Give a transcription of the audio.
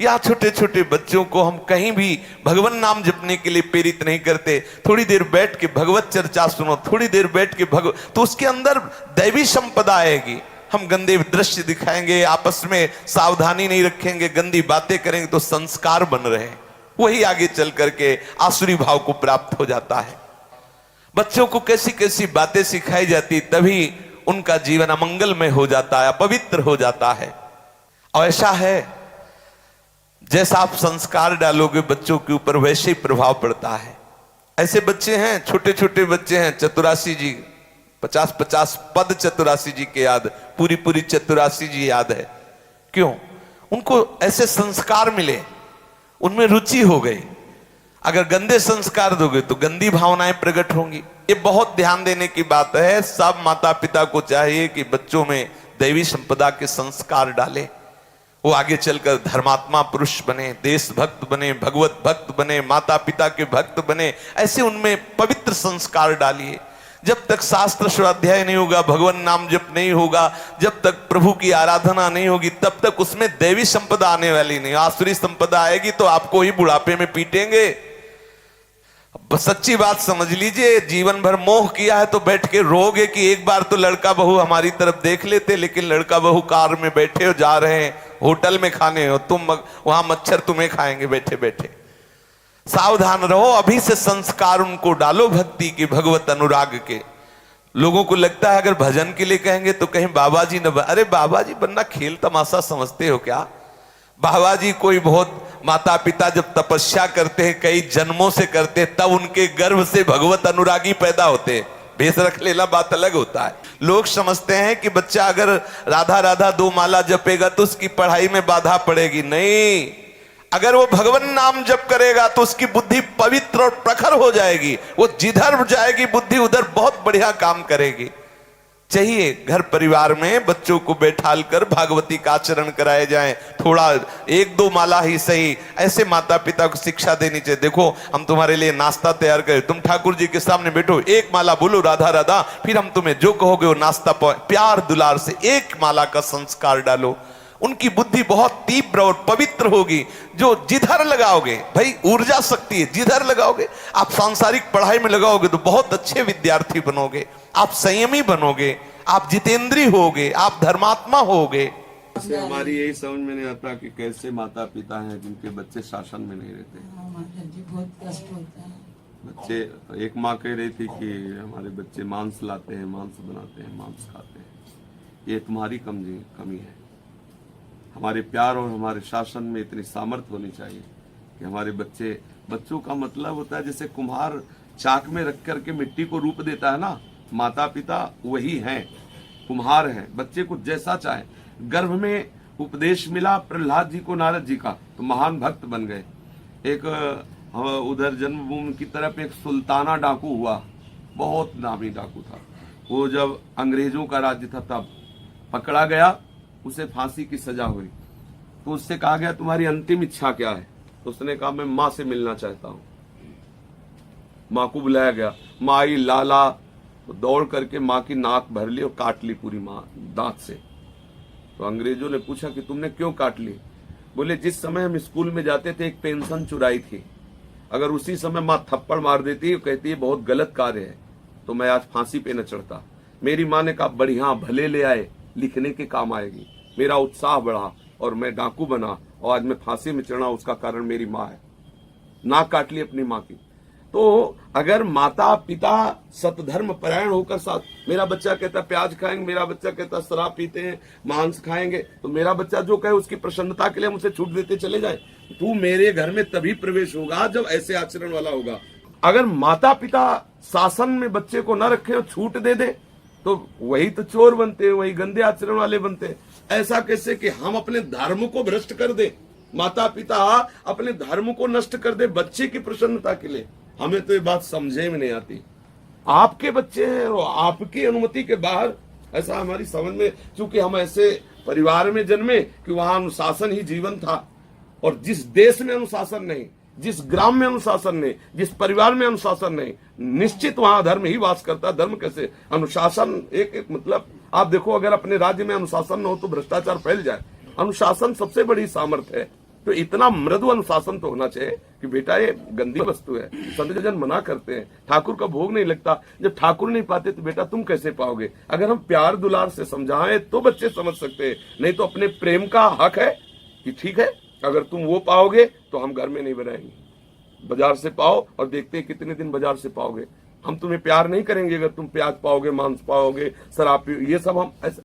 या छोटे छोटे बच्चों को हम कहीं भी भगवान नाम जपने के लिए प्रेरित नहीं करते। थोड़ी देर बैठ के भगवत चर्चा सुनो, थोड़ी देर बैठ के तो उसके अंदर दैवी संपदा आएगी। हम गंदे दृश्य दिखाएंगे, आपस में सावधानी नहीं रखेंगे, गंदी बातें करेंगे तो संस्कार बन रहे हैं, वही आगे चल करके आसुरी भाव को प्राप्त हो जाता है। बच्चों को कैसी कैसी बातें सिखाई जाती, तभी उनका जीवन अमंगलमय हो जाता है, अपवित्र हो जाता है। और ऐसा है जैसा आप संस्कार डालोगे बच्चों के ऊपर वैसे ही प्रभाव पड़ता है। ऐसे बच्चे हैं, छोटे छोटे बच्चे हैं, चतुरासी जी 50-50 पद चतुरासी जी के याद, पूरी चतुरासी जी याद है। क्यों? उनको ऐसे संस्कार मिले, उनमें रुचि हो गई। अगर गंदे संस्कार दोगे तो गंदी भावनाएं प्रकट होंगी। ये बहुत ध्यान देने की बात है। सब माता पिता को चाहिए कि बच्चों में दैवी संपदा के संस्कार डाले, वो आगे चलकर धर्मात्मा पुरुष बने, देशभक्त बने, भगवत भक्त बने, माता पिता के भक्त बने। ऐसे उनमें पवित्र संस्कार डालिए। जब तक शास्त्र स्वाध्याय नहीं होगा, भगवान नाम जप नहीं होगा, जब तक प्रभु की आराधना नहीं होगी, तब तक उसमें दैवी संपदा आने वाली नहीं। आसुरी संपदा आएगी तो आपको ही बुढ़ापे में पीटेंगे। सच्ची बात समझ लीजिए, जीवन भर मोह किया है तो बैठ के रोगे कि एक बार तो लड़का बहू हमारी तरफ देख लेते, लेकिन लड़का बहू कार में बैठे हो, जा रहे हैं होटल में खाने, हो तुम वहां मच्छर तुम्हें खाएंगे बैठे बैठे। सावधान रहो, अभी से संस्कार उनको डालो भक्ति के, भगवत अनुराग के। लोगों को लगता है अगर भजन के लिए कहेंगे तो कहीं बाबा जी न, अरे बाबा जी बनना खेल तमाशा समझते हो क्या? बाबा जी कोई बहुत माता पिता जब तपस्या करते हैं, कई जन्मों से करते हैं, तब उनके गर्भ से भगवत अनुरागी पैदा होते हैं। भेष रख लेना बात अलग होता है। लोग समझते हैं कि बच्चा अगर राधा राधा 2 माला जपेगा तो उसकी पढ़ाई में बाधा पड़ेगी। नहीं, अगर वो भगवान नाम जप करेगा तो उसकी बुद्धि पवित्र और प्रखर हो जाएगी। वो जिधर जाएगी बुद्धि उधर बहुत बढ़िया काम करेगी। चाहिए घर परिवार में बच्चों को बैठाल कर भागवती का आचरण कराए जाएं, थोड़ा 1-2 माला ही सही। ऐसे माता पिता को शिक्षा देनी चाहिए। देखो हम तुम्हारे लिए नाश्ता तैयार करें, तुम ठाकुर जी के सामने बैठो, 1 माला बोलो राधा राधा, फिर हम तुम्हें जो कहोगे वो नाश्ता प्यार दुलार से 1 माला का संस्कार डालो। उनकी बुद्धि बहुत तीव्र और पवित्र होगी। जो जिधर लगाओगे, भाई ऊर्जा शक्ति है, जिधर लगाओगे। आप सांसारिक पढ़ाई में लगाओगे तो बहुत अच्छे विद्यार्थी बनोगे, आप संयमी बनोगे, आप जितेंद्री होगे, आप धर्मात्मा होगे। हमारी यही समझ में नहीं आता कि कैसे माता पिता हैं जिनके बच्चे शासन में नहीं रहते। जी बहुत कष्ट होता है। बच्चे, एक माँ कह रही थी कि हमारे बच्चे मांस लाते हैं, मांस बनाते हैं, मांस खाते हैं। ये तुम्हारी कमी है। हमारे प्यार और हमारे शासन में इतनी सामर्थ्य होनी चाहिए कि हमारे बच्चों का मतलब होता है जैसे कुम्हार चाक में रख करके मिट्टी को रूप देता है ना, माता पिता वही हैं, कुम्हार हैं। बच्चे को जैसा चाहे, गर्भ में उपदेश मिला प्रहलाद जी को नारद जी का तो महान भक्त बन गए। एक उधर जन्मभूमि की तरफ एक सुल्ताना डाकू हुआ, बहुत नामी डाकू था। वो जब अंग्रेजों का राज्य था तब पकड़ा गया, उसे फांसी की सजा हुई। तो उससे कहा गया तुम्हारी अंतिम इच्छा क्या है? तो उसने कहा मैं माँ से मिलना चाहता हूँ। माँ को बुलाया गया, माँ आई, लाला तो दौड़ करके माँ की नाक भर ली और काट ली पूरी माँ दांत से। तो अंग्रेजों ने पूछा कि तुमने क्यों काट ली? बोले जिस समय हम स्कूल में जाते थे एक पेंशन चुराई थी, अगर उसी समय माँ थप्पड़ मार देती, कहती है बहुत गलत कार्य है, तो मैं आज फांसी पे न चढ़ता। मेरी माँ ने कहा बढ़िया, भले ले आए, लिखने के काम आएगी। मेरा उत्साह बढ़ा और मैं डाकू बना और आज मैं फांसी में चढ़ा, उसका कारण मेरी माँ है। नाक काट ली अपनी माँ की। तो अगर माता पिता सतधर्म परायण होकर साथ, मेरा बच्चा कहता प्याज खाएंगे, मेरा बच्चा कहता शराब पीते हैं, मांस खाएंगे, तो मेरा बच्चा जो कहे उसकी प्रसन्नता के लिए हम उसे छूट देते चले जाए। तू मेरे घर में तभी प्रवेश होगा जब ऐसे आचरण वाला होगा। अगर माता पिता शासन में बच्चे को न रखे और छूट दे दे तो वही तो चोर बनते हैं, वही गंदे आचरण वाले बनते हैं। ऐसा कैसे कि हम अपने धर्म को भ्रष्ट कर दे, माता पिता अपने धर्म को नष्ट कर दे बच्चे की प्रसन्नता के लिए। हमें तो ये बात समझे में नहीं आती। आपके बच्चे हैं और आपकी अनुमति के बाहर, ऐसा हमारी समझ में, चूंकि हम ऐसे परिवार में जन्मे कि वहां अनुशासन ही जीवन था, और जिस देश में अनुशासन नहीं, जिस ग्राम में अनुशासन नहीं, जिस परिवार में अनुशासन नहीं, निश्चित वहां धर्म ही वास करता है। धर्म कैसे? अनुशासन एक मतलब आप देखो, अगर अपने राज्य में अनुशासन न हो तो भ्रष्टाचार फैल जाए। अनुशासन सबसे बड़ी सामर्थ्य है। तो इतना मृदु अनुशासन तो होना चाहिए कि बेटा ये गंदी वस्तु है, संत जन मना करते हैं, ठाकुर का भोग नहीं लगता। जब ठाकुर नहीं पाते तो बेटा तुम कैसे पाओगे? अगर हम प्यार दुलार से समझाएं तो बच्चे समझ सकते हैं, नहीं तो अपने प्रेम का हक है कि ठीक है अगर तुम वो पाओगे तो हम घर में नहीं बनाएंगे, बाजार से पाओ और देखते हैं कितने दिन बाजार से पाओगे। हम तुम्हें प्यार नहीं करेंगे अगर तुम प्याज पाओगे, मांस पाओगे, शराब, ये सब हम ऐसे